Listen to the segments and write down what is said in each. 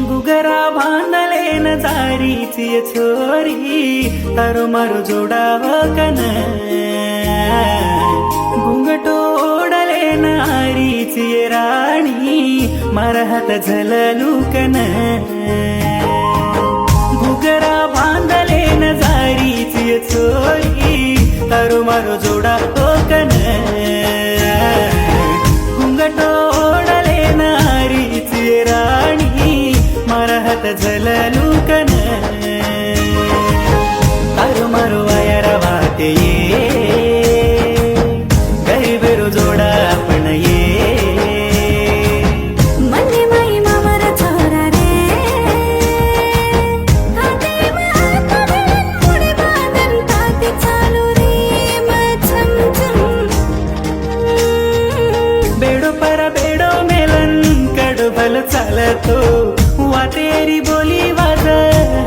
गुगरा बांधले न जारीची छोरी तारो मारो जोडाव कन घुंगटोडले नारीची राणी मरहत झललू कन घुगरा बांधले न जारीची छोरी तारो मारो जोडाव कन घुंगटोडले नारीची राणी मरहत झललू कन तारो मारो वायर वाते ये गरीबेरो जोडा आपण ये मन्ने माई मामर छोरा रे हाते महातडे मुडे बांधन ताती चालू रे मछम बेडो पर बेडो मेलन कडो भल चालतो वातेरी बोली वाज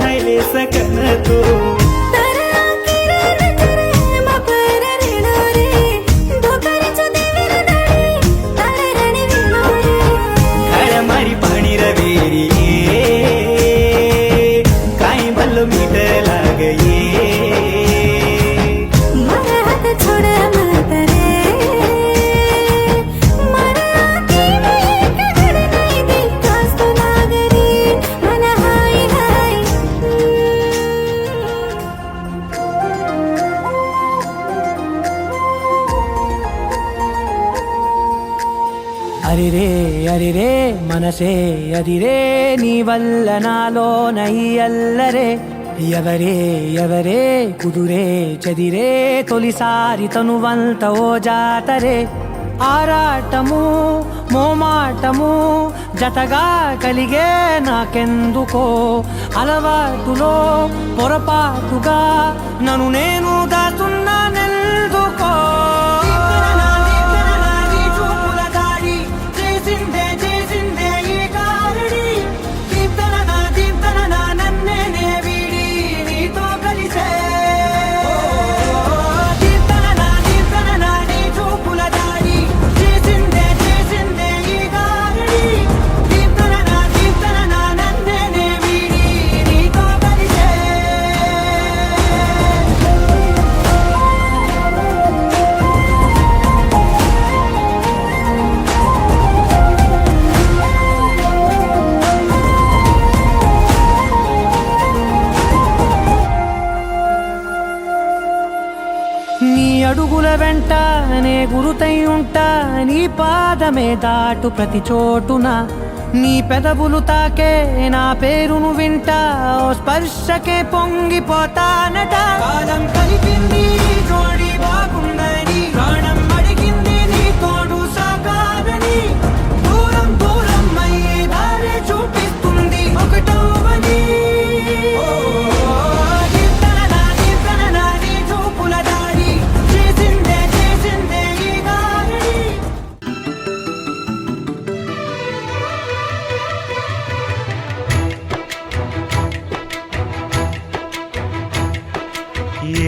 हैले सकन तो तारा किरण करे मपर रेणो रे धोकर चो देवर दाडी तारे राणी वेणो रे काळ मारी पाणी रवेरी काय भल मीठ लाग ये मारा हात छोड मत रे मारा आती एक घड नाही दिखास तो लाग रे मन हाय हाय అరి రే మనసే అదిరే నీ వల్ల నాలో నయ్యల్లరే ఎవరే ఎవరే కుదురే చదిరే తొలిసారి తనువంత ఓ జాతరే ఆరాటము మోమాటము జతగా కలిగే నాకెందుకో అలవాటులో పొరపాటుగా నన్ను నేను దాచున్నానెందుకో నీ అడుగుల వెంట నే గురుతై ఉంటా నీ పాదమే దాటు ప్రతి చోటున నీ పెదవులు తాకే నా పేరును వింటా ఓ స్పర్శకే పొంగిపోతానట కాలం కలిపింది జోడి బాగుందని ప్రాణం అడిగింది నీ తోడు సాగాలని దూరం దూరం అయ్యే దారి చూపిస్తుంది ఒకటోవని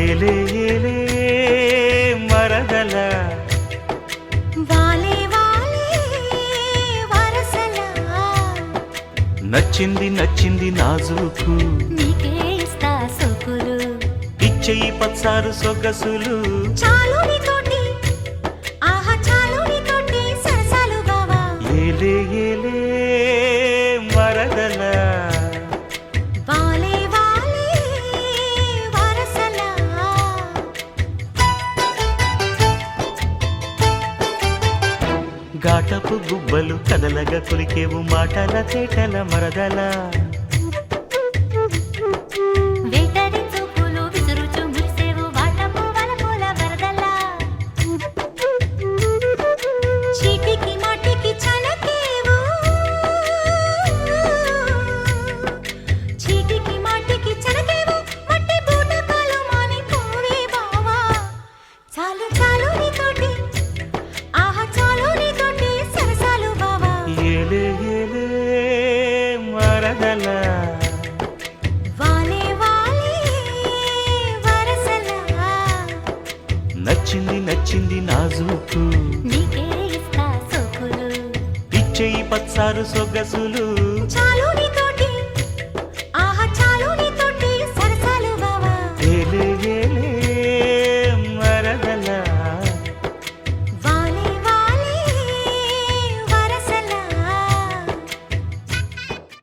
ఏలే ఏలే మరదల వాలే వాలే వరసలా నచ్చింది నచ్చింది నాజుకు నీకే ఇస్తా సోకులు ఇచ్చేయి పచ్చారు సొగసులు చాలు నీతోటి ఆహా చాలు నీతోటి సరసాలు బావా ఏలే ఏలే మరదల వాలే వాలే వరసలా ఘాటపు గుబ్బలు కదలగా కొలికేవు మాటల తేటల మరదల వేటరి చూపులు విసురుచు మురిసేవు వాటపు వలపుల వరదలా చీటికి మాటికి చలకేవు చీటికి మాటికి చలకేవు మట్టి బూటకాలు మాని పోవే బావా చాలు చాలు నీతోటి ఆహా చాలు నీతోటి సరసాలు బావా ఏలే నచ్చింది నచ్చింది నాజూకు నీకే ఇస్తా సోకులు ఇచ్చేయి పచ్చారు సొగసులు